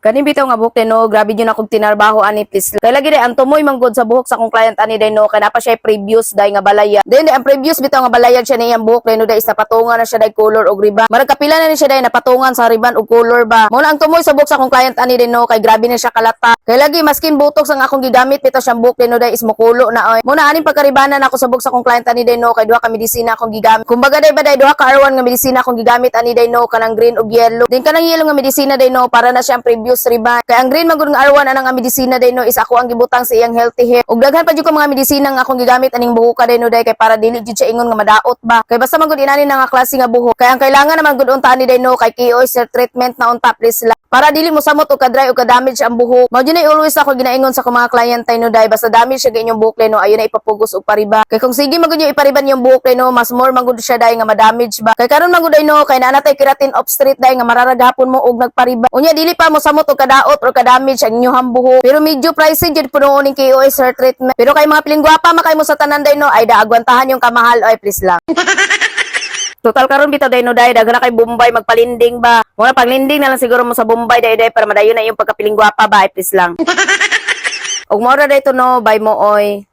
Kani bitaw nga buhok no, grabe yun akong tinarbaho ani please. Kay lagi day ang tumoy manggod sa buhok sa akong client ani day no, kay napa siya previous day nga balaya. Then ang previous bitaw nga balayag siya niyang buhok day no, day isa patungan na siya day color og ribbon. Marag kapila na ni siya day napatungan sa ribbon og color ba. Mo na ang tumoy sa buhok sa akong client ani day no, kay grabe na siya kalata. Kay lagi maskin botox ang akong gigamit bitaw siyang buhok day no, day is mokulo na oy. Mo na aning pagkaribanan ako sa buhok sa akong client ani day no, kay duha ka medisina akong gigamit. Kumbaga day ba day duha ka R1 nga medisina akong gigamit ani day no, kanang green ug yellow. Then kanang yellow nga medisina day no, para na siyang previous ribbon. Kay ang green magud nga R1 anang nga medisina day no, is ako ang gibutang sa iyang healthy hair. Ug daghan pa jud ko mga medisina nga akong gigamit aning buhok day no day, kay para dili jud siya ingon nga madaot ba. Kay basta magud inani na nga klase nga buhok. Kay ang kailangan naman gud unta ni day no, kay KOC treatment na unta please lang. Para dili mo samot o ka-dry o ka-damage ang buhok. Mao yun ay always ako ginaingon sa mga client tay no day, basta damage siya inyong buhok no, ayun na ipapugos og pariba. Kay kung sige magud yung ipariban yung buhok no, mas more magud siya day nga ma-damage ba. Kay karon magud no, kay naanatay keratin off street day nga mararagapon mo og nagpariba. Unya dili pa mo samot o kadaot or ka-damage ang inyong buhok. Pero medyo pricey jud puno ning KOS hair treatment. Pero kay mga piling gwapa makay mo sa tanan day no, ay daagwantahan yung kamahal oy please lang. Total karon bitaw day no day, daghan na kay Bombay magpalinding ba. Muna paglinding na lang siguro mo sa Bombay day para madayon na yung pagkapiling gwapa ba, please lang. Og mao ra day to no, bye mo oy.